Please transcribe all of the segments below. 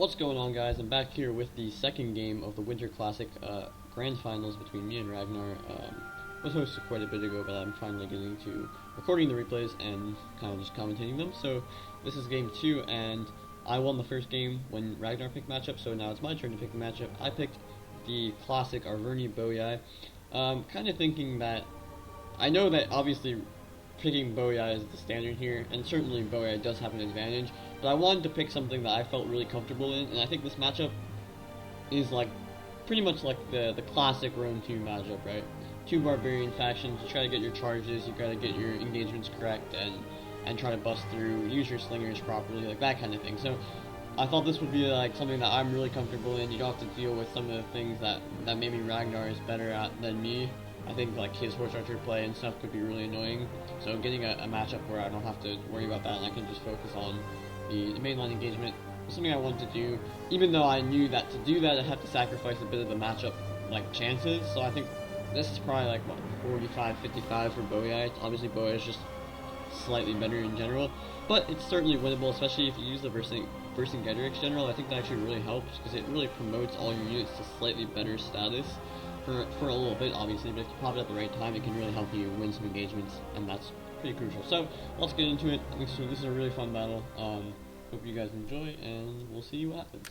What's going on, guys? I'm back here with the second game of the Winter Classic Grand Finals between me and Ragnar. Was hosted quite a bit ago, but I'm finally getting to recording the replays and kind of just commentating them. So this is game 2, and I won the first game when Ragnar picked matchup, so now it's my turn to pick the matchup. I picked the classic Arverni Boyai. Kind of thinking that, I know that obviously picking Boyai is the standard here, and certainly Boyai does have an advantage, but I wanted to pick something that I felt really comfortable in, and I think this matchup is like pretty much like the classic Rome 2 matchup, right? Two barbarian factions, you try to get your charges, you gotta get your engagements correct, and try to bust through, use your slingers properly, like that kind of thing. So I thought this would be like something that I'm really comfortable in. You don't have to deal with some of the things that maybe Ragnar is better at than me. I think like his horse archer play and stuff could be really annoying. So getting a matchup where I don't have to worry about that and I can just focus on the mainline engagement was something I wanted to do. Even though I knew that to do that I'd have to sacrifice a bit of the matchup like chances. So I think this is probably like what, 45-55 for Boyai. Obviously Boyai is just slightly better in general, but it's certainly winnable, especially if you use the Vercingetorix general. I think that actually really helps because it really promotes all your units to slightly better status for a little bit, obviously, but if you pop it at the right time, it can really help you win some engagements, and that's pretty crucial. So let's get into it. This is a really fun battle. Hope you guys enjoy, and we'll see what happens.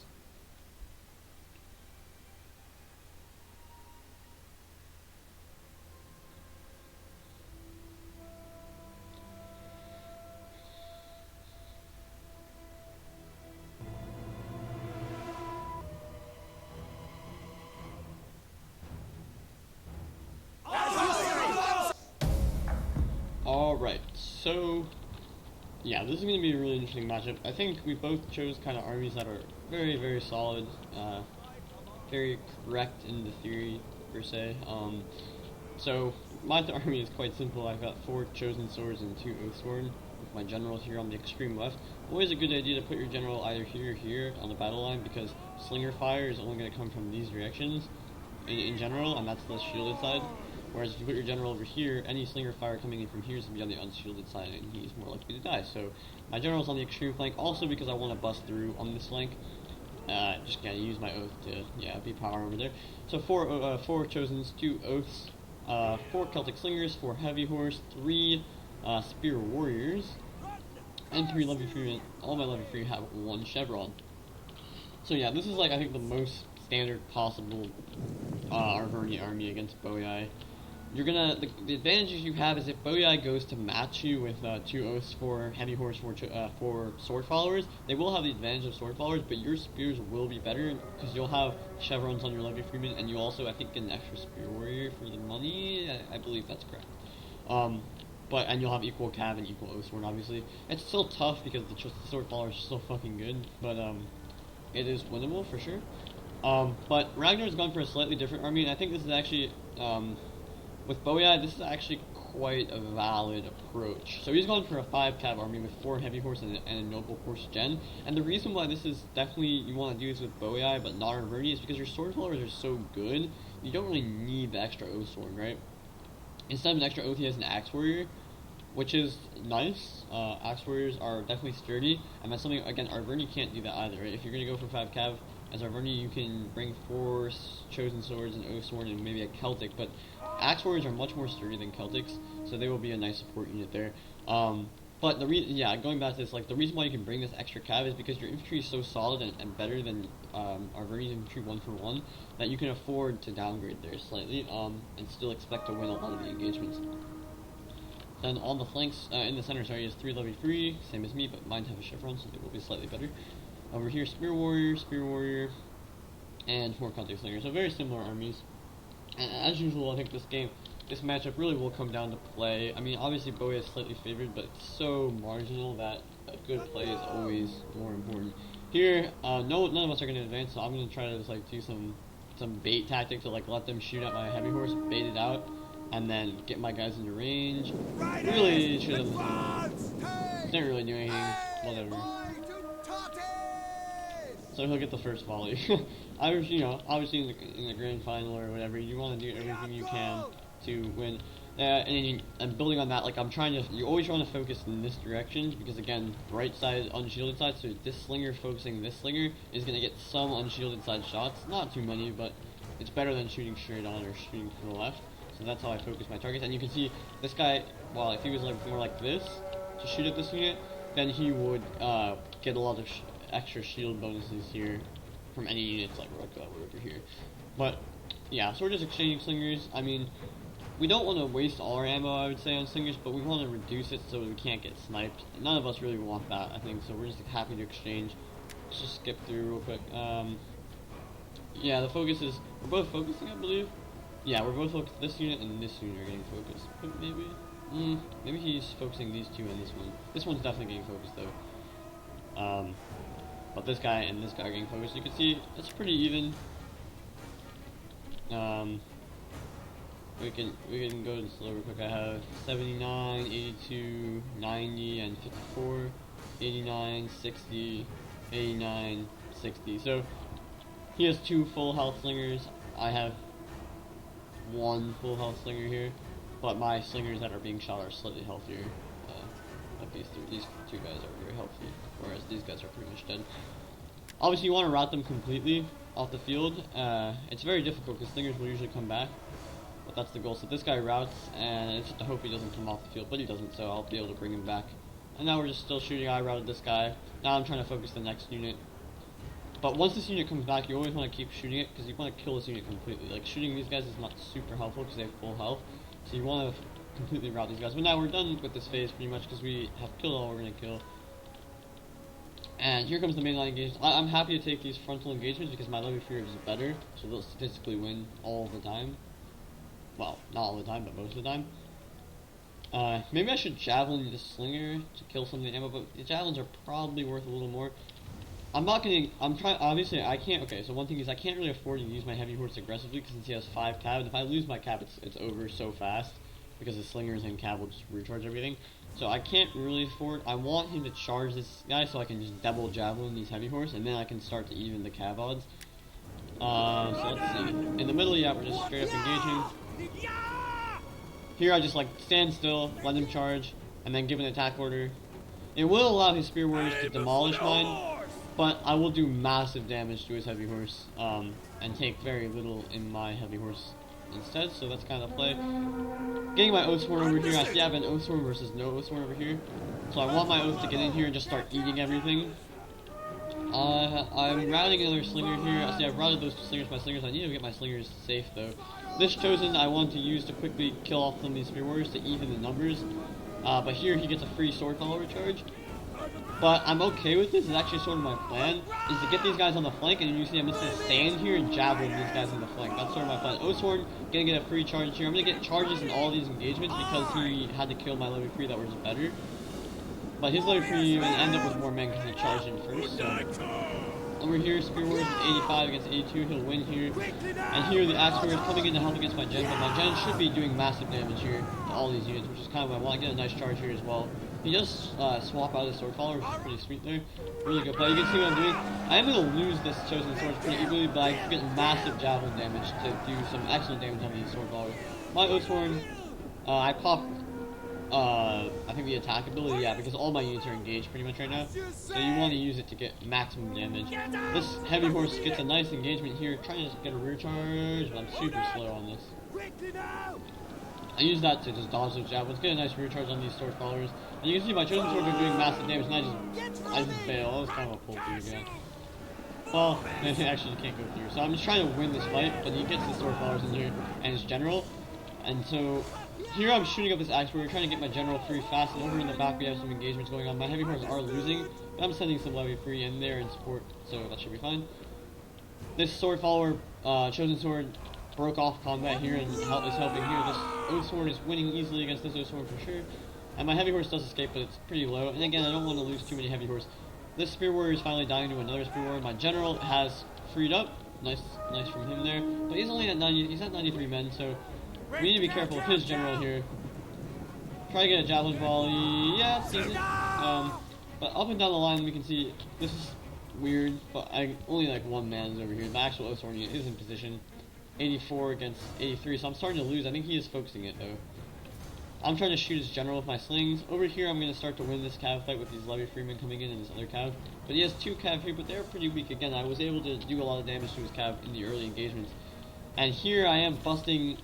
Alright, so yeah, this is going to be a really interesting matchup. I think we both chose kind of armies that are very, very solid, very correct in the theory, per se. So my army is quite simple. I've got 4 Chosen Swords and 2 Oathsworn, with my general here on the extreme left. Always a good idea to put your general either here or here on the battle line, because Slinger Fire is only going to come from these directions in general, and that's the shielded side. Whereas if you put your general over here, any Slinger Fire coming in from here is going to be on the unshielded side, and he's more likely to die. So my general's on the extreme flank, also because I want to bust through on this flank. Just gotta use my oath to, be power over there. So 4 Chosens, 2 Oaths, 4 Celtic Slingers, 4 Heavy Horse, 3 Spear Warriors, and 3 Levy Freemen. All my Levy Free have 1 Chevron. So yeah, this is like, I think, the most standard possible Arverni army against Boyai. You're gonna, the advantages you have is if Boyai goes to match you with 2 Oaths, 4 Heavy Horse, 4 Sword Followers, they will have the advantage of Sword Followers, but your spears will be better because you'll have chevrons on your Levy Freeman, and you also, I think, get an extra Spear Warrior for the money. I believe that's correct. And you'll have equal Cav and equal Oathsworn, obviously. It's still tough because the Sword Followers are so fucking good, but it is winnable for sure. But Ragnar's gone for a slightly different army, and I think this is actually, with Boyai, this is actually quite a valid approach. So he's gone for a 5 cav army with 4 heavy horse and a noble horse gen. And the reason why this is definitely, you want to do this with Boyai but not Arverni, is because your sword followers are so good, you don't really need the extra Oathsworn, right? Instead of an extra Oath, he has an Axe Warrior, which is nice. Axe Warriors are definitely sturdy, and that's something, again, Arverni can't do that either, right? If you're going to go for 5 cav as Arverni, you can bring 4 Chosen Swords and Oathsworn and maybe a Celtic, but Axe Warriors are much more sturdy than Celtics, so they will be a nice support unit there. But going back to this, like, the reason why you can bring this extra cav is because your infantry is so solid and better than Arverni's infantry 1-for-1 that you can afford to downgrade there slightly, and still expect to win a lot of the engagements. Then on the flanks, in the center, sorry, is 3 Levy Free, same as me, but mine have a chevron, so they will be slightly better. Over here, Spear Warrior, and 4 Celtic Slingers. So very similar armies. And as usual, I think this matchup really will come down to play. I mean, obviously Boyai is slightly favored, but it's so marginal that a good play is always more important. Here, none of us are going to advance, so I'm going to try to just like do some bait tactics to like let them shoot at my heavy horse, bait it out, and then get my guys into range. Really should have. Didn't really do anything. Whatever. So he'll get the first volley. Obviously in the grand final or whatever, you want to do everything you can to win. And building on that, like you always want to focus in this direction because again, right side, unshielded side. So this slinger focusing this slinger is gonna get some unshielded side shots, not too many, but it's better than shooting straight on or shooting from the left. So that's how I focus my targets. And you can see this guy, well, if he was like more like this to shoot at this unit, then he would get a lot of extra shield bonuses here from any units like Rook over here. But yeah, so we're just exchanging slingers. I mean, we don't want to waste all our ammo, I would say, on slingers, but we want to reduce it so we can't get sniped. None of us really want that, I think, so we're just happy to exchange. Let's just skip through real quick. Yeah, the focus is, we're both focusing, I believe. Yeah, we're both focused. This unit and this unit are getting focused. Maybe? Maybe he's focusing these two and this one. This one's definitely getting focused, though. But this guy and this guy are getting focused. You can see it's pretty even. We can go to this real quick. I have 79, 82, 90, and 54, 89, 60, 89, 60. So he has 2 full health slingers. I have 1 full health slinger here, but my slingers that are being shot are slightly healthier. Like these 2 guys are very healthy, whereas these guys are pretty much dead. Obviously, you want to route them completely off the field. It's very difficult because slingers will usually come back, but that's the goal. So this guy routes, and it's just to hope he doesn't come off the field, but he doesn't, so I'll be able to bring him back. And now we're just still shooting. I routed this guy. Now I'm trying to focus the next unit. But once this unit comes back, you always want to keep shooting it because you want to kill this unit completely. Like, shooting these guys is not super helpful because they have full health. So you want to completely route these guys. But now we're done with this phase pretty much because we have killed all we're going to kill. And here comes the mainline engagement. I'm happy to take these frontal engagements because my level 3 is better. So they'll statistically win all the time. Well, not all the time, but most of the time. Maybe I should javelin the slinger to kill some of the ammo, but the javelins are probably worth a little more. Obviously I can't, okay, so one thing is I can't really afford to use my heavy horse aggressively because since he has 5 cab, and if I lose my cab, it's over so fast because the slingers and cab will just recharge everything. So I can't really afford, I want him to charge this guy so I can just double javelin these heavy horse, and then I can start to even the cab odds. So let's see. In the middle, yeah, we're just straight up engaging. Here I just like stand still, let him charge, and then give an attack order. It will allow his spear warriors to demolish mine, but I will do massive damage to his heavy horse, and take very little in my heavy horse instead, so that's kind of the play. Getting my Oathsworn over here, I see I have an Oathsworn versus no Oathsworn over here, so I want my Oath to get in here and just start eating everything. I'm routing another slinger here. I see I've routed those 2 slingers, my slingers. I need to get my slingers safe though. This chosen I want to use to quickly kill off some of these spear warriors to even the numbers. But here he gets a free sword follower charge. But I'm okay with this. It's actually sort of my plan, is to get these guys on the flank, and you see I'm just going to stand here and javelin these guys on the flank. That's sort of my plan. Oathsworn going to get a free charge here. I'm going to get charges in all these engagements because he had to kill my level 3 that was better. But his level 3 even end up with more men because he charged in first. So over here, Spear Warriors with 85 against 82. He'll win here. And here the Axe Warriors coming in to help against my Gen, but my Gen should be doing massive damage here to all these units, which is kind of what I want. I get a nice charge here as well. He does swap out his sword follower, which is pretty sweet there. Really good play. You can see what I'm doing. I am going to lose this chosen sword pretty easily, but I get massive javelin damage to do some excellent damage on these sword followers. My Oathsworn, I pop, I think the attack ability, yeah, because all my units are engaged pretty much right now. So you want to use it to get maximum damage. This heavy horse gets a nice engagement here, trying to get a rear charge, but I'm super slow on this. I use that to just dodge those javelins, get a nice rear charge on these sword followers. And you can see my chosen swords are doing massive damage, and I just bail. That was kind of a pull through again. Well, actually you can't go through. So I'm just trying to win this fight, but he gets the sword followers in here and his general. And so here I'm shooting up this axe warrior, trying to get my general free fast, and over in the back we have some engagements going on. My heavy horses are losing, but I'm sending some level 3 in there in support, so that should be fine. This sword follower, chosen sword, broke off combat here and is helping here. This Oathsworn is winning easily against this Oathsworn for sure. And my heavy horse does escape, but it's pretty low. And again, I don't want to lose too many heavy horse. This spear warrior is finally dying to another spear warrior. My general has freed up. Nice from him there. But he's only at 90. He's at 93 men, so we need to be careful of his general here. Try to get a javelin volley. Yeah, it's decent. But up and down the line, we can see this is weird. But only like one man is over here. The actual Oathsworn is in position. 84 against 83, so I'm starting to lose. I think he is focusing it though. I'm trying to shoot his general with my slings. Over here, I'm going to start to win this cav fight with these Levy Freemen coming in and this other cav. But he has 2 cav here, but they're pretty weak. Again, I was able to do a lot of damage to his cav in the early engagements. And here I am busting...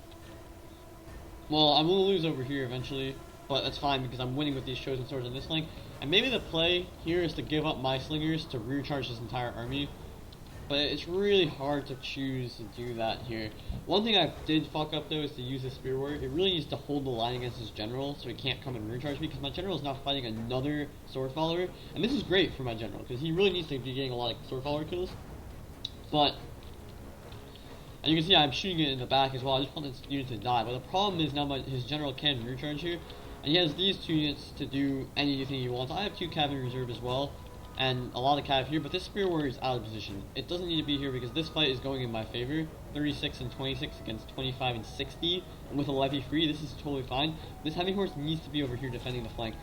Well, I'm going to lose over here eventually, but that's fine because I'm winning with these Chosen Swords on this flank. And maybe the play here is to give up my slingers to recharge this entire army. But it's really hard to choose to do that here. One thing I did fuck up though is to use the Spear Warrior. It really needs to hold the line against his general so he can't come and recharge me because my general is now fighting another sword follower. And this is great for my general because he really needs to be getting a lot of sword follower kills. But, and you can see I'm shooting it in the back as well. I just want this unit to die. But the problem is now his general can recharge here. And he has these 2 units to do anything he wants. I have 2 cav in reserve as well. And a lot of cav here, but this Spear Warrior is out of position. It doesn't need to be here because this fight is going in my favor. 36 and 26 against 25 and 60. And with a Levy free, this is totally fine. This Heavy Horse needs to be over here defending the flank.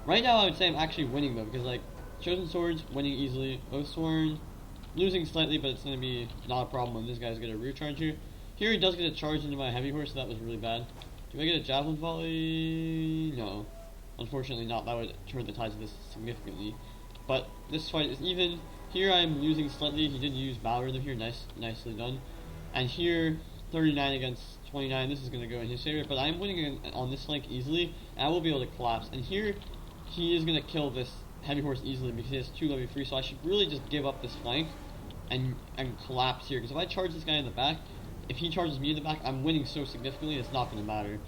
Right now, I would say I'm actually winning though, because like, Chosen Swords, winning easily. Oathsworn, losing slightly, but it's going to be not a problem when this guy's going to recharge here. Here he does get a charge into my Heavy Horse, so that was really bad. Do I get a Javelin Volley? No. Unfortunately not, that would turn the tides of this significantly. But this fight is even. Here I'm losing slightly. He did use Battle Rhythm here. Nicely done. And here, 39 against 29. This is going to go in his favor. But I'm winning on this flank easily. And I will be able to collapse. And here, he is going to kill this Heavy Horse easily because he has 2 Levy free. So I should really just give up this flank and collapse here. Because if I charge this guy in the back, if he charges me in the back, I'm winning so significantly it's not going to matter.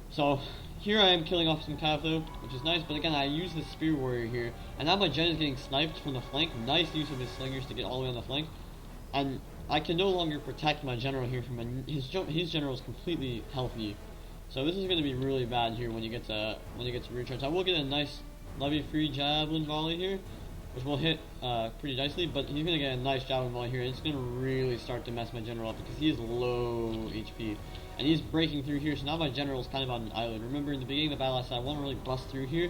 So here I am killing off some cav though, which is nice, but again I use the Spear Warrior here, and now my gen is getting sniped from the flank. Nice use of his slingers to get all the way on the flank, and I can no longer protect my general here from his general is completely healthy. So this is going to be really bad here when you get to recharge. I will get a nice Levy free Javelin Volley here, which will hit pretty nicely, but he's going to get a nice Javelin Volley here, and it's going to really start to mess my general up because he is low HP. And he's breaking through here, so now my general is kind of on an island. Remember, in the beginning of the battle I said I want to really bust through here,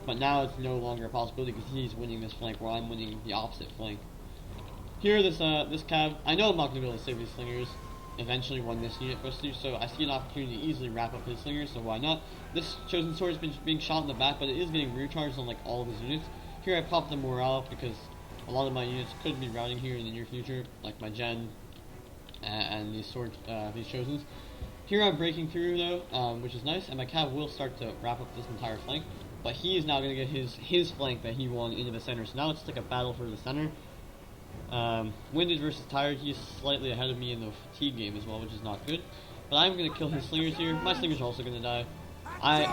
but now it's no longer a possibility because he's winning this flank while I'm winning the opposite flank. Here, this cav, I know I'm not going to be able to save these slingers eventually when this unit goes through, so I see an opportunity to easily wrap up his slingers, so why not? This Chosen Sword has been being shot in the back, but it is getting recharged on like all of his units. Here I pop the morale up because a lot of my units could be routing here in the near future, like my gen and these Chosens. Here I'm breaking through though, which is nice, and my cav will start to wrap up this entire flank. But he is now going to get his flank that he won into the center. So now it's like a battle for the center. Winded versus Tired. He's slightly ahead of me in the fatigue game as well, which is not good. But I'm going to kill his slingers here. My slingers are also going to die. I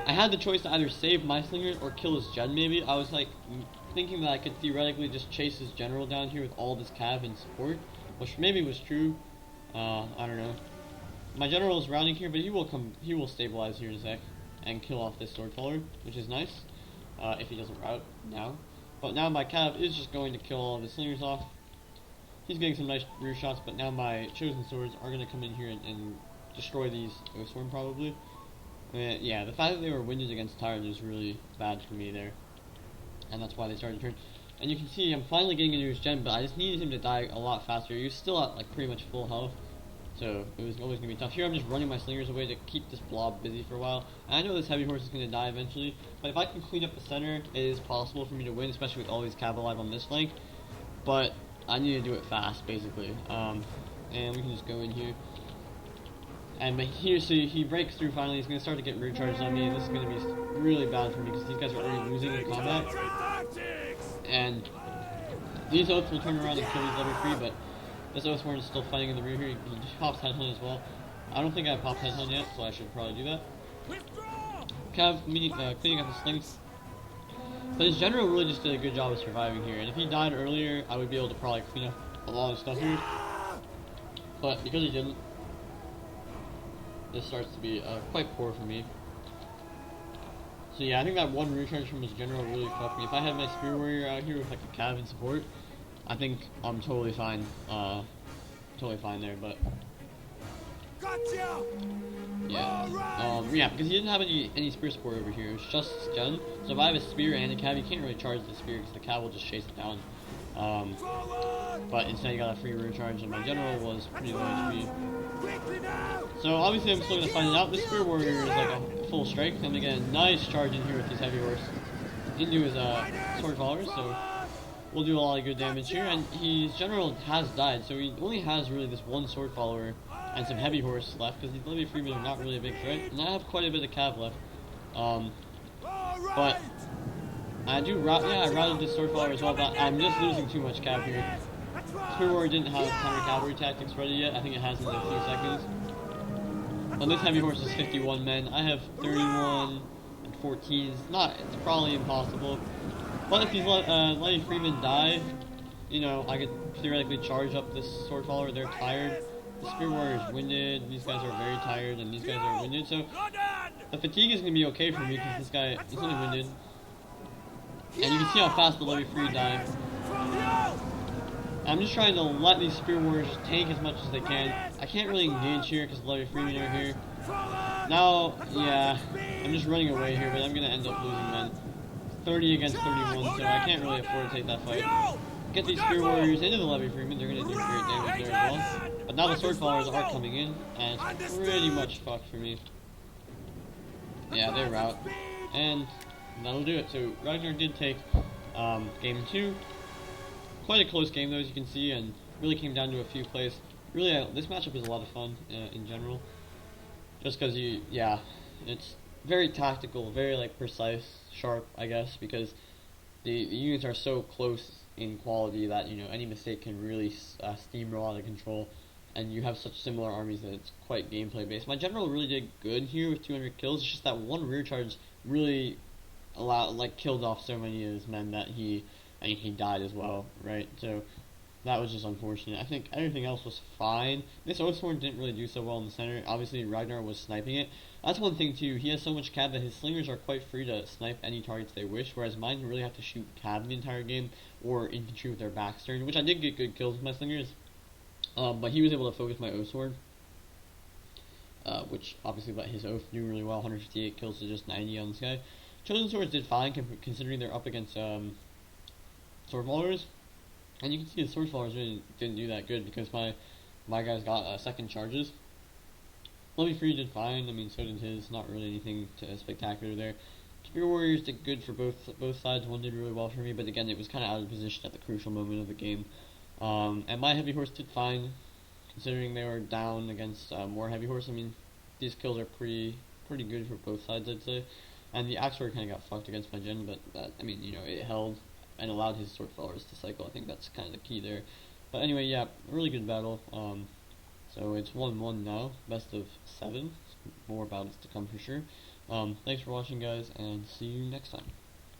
had the choice to either save my slingers or kill his gen maybe. I was like thinking that I could theoretically just chase his general down here with all this cav and support, which maybe was true. I don't know. My general is routing here, but he will stabilize here in a sec and kill off this sword follower, which is nice, if he doesn't route now. But now my cav is just going to kill all of his slingers off. He's getting some nice rear shots, but now my Chosen Swords are going to come in here and destroy these Oathsworn probably. Yeah, the fact that they were winded against Tired is really bad for me there. And that's why they started to turn. And you can see I'm finally getting into his gen, but I just needed him to die a lot faster. He was still at like pretty much full health, so it was always going to be tough. Here I'm just running my slingers away to keep this blob busy for a while. And I know this Heavy Horse is going to die eventually, but if I can clean up the center, it is possible for me to win, especially with all these cav alive on this flank. But I need to do it fast, basically. And we can just go in here. And here, so he breaks through finally. He's going to start to get recharged on me, and this is going to be really bad for me because these guys are already losing in combat. And these oaths will turn around and kill these Levy free, but this Oathsworn is still fighting in the rear here. He pops Headhunt as well. I don't think I've popped Headhunt yet, so I should probably do that. Cav cleaning up the slings. But his general really just did a good job of surviving here, and if he died earlier, I would be able to probably clean up a lot of stuff here. But because he didn't, this starts to be quite poor for me. So yeah, I think that one recharge from his general really fucked me. If I had my Spear Warrior out here with like a cav in support, I think I'm totally fine. Totally fine there, but yeah. Yeah, because he didn't have any spear support over here. It was just his gen. So if I have a spear and a cav, you can't really charge the spear because the cav will just chase it down. But instead he got a free rear charge, and my general was pretty low HP. So obviously I'm still going to find it out. This Spear Warrior is like a full strike. I'm going to get a nice charge in here with his heavy horse into his sword followers, so we'll do a lot of good damage here. And his general has died, so he only has really this one sword follower and some heavy horse left, because these Levy Freemen are not really a big threat. And I have quite a bit of cav left. But I routed this sword follower as well, but I'm just losing too much cav here. Spear Warrior didn't have counter cavalry tactics ready yet. I think it has in a few seconds. And this heavy horse is 51 men. I have 31 and 14. It's probably impossible. But if these Levy Freemen die, you know, I could theoretically charge up this sword follower. They're tired. The Spear Warrior is winded. These guys are very tired, and these guys are winded. So the fatigue is going to be okay for me because this guy is only winded. And you can see how fast the Levy Free die. I'm just trying to let these Spear Warriors tank as much as they can. I can't really engage here because the Levy Freemen are here. Now, yeah, I'm just running away here, but I'm going to end up losing men. 30 against 31, so I can't really afford to take that fight. Get these Spear Warriors into the Levy Freemen, they're going to do great damage there as well. But now the sword followers are coming in, and it's pretty much fucked for me. Yeah, they rout. And that'll do it. So Ragnar did take game 2. Quite a close game though, as you can see, and really came down to a few plays. Really, this matchup is a lot of fun in general. Just because it's very tactical, very like precise, sharp, I guess, because the units are so close in quality that, you know, any mistake can really steamroll out of control. And you have such similar armies that it's quite gameplay based. My general really did good here with 200 kills. It's just that one rear charge really killed off so many of his men that he died as well, right? So that was just unfortunate. I think everything else was fine. This Oathsworn didn't really do so well in the center. Obviously Ragnar was sniping it. That's one thing too. He has so much cav that his slingers are quite free to snipe any targets they wish, whereas mine really have to shoot cav the entire game or infantry with their backs turned, which I did get good kills with my slingers. But he was able to focus my Oathsword, which obviously let his Oath do really well, 158 kills to just 90 on this guy. Chosen Swords did fine considering they're up against Sword Followers, and you can see the Sword Followers really didn't do that good because my guys got second charges. Levy Free did fine, I mean so did his, not really anything spectacular there. Spear Warriors did good for both sides, one did really well for me, but again it was kind of out of position at the crucial moment of the game. And my Heavy Horse did fine, considering they were down against more Heavy Horse. I mean, these kills are pretty good for both sides, I'd say. And the Axe Sword kind of got fucked against my gen, but I mean, you know, it held and allowed his sword followers to cycle. I think that's kind of the key there. But anyway, yeah, really good battle. So it's 1-1 now, best of 7. More battles to come for sure. Thanks for watching, guys, and see you next time.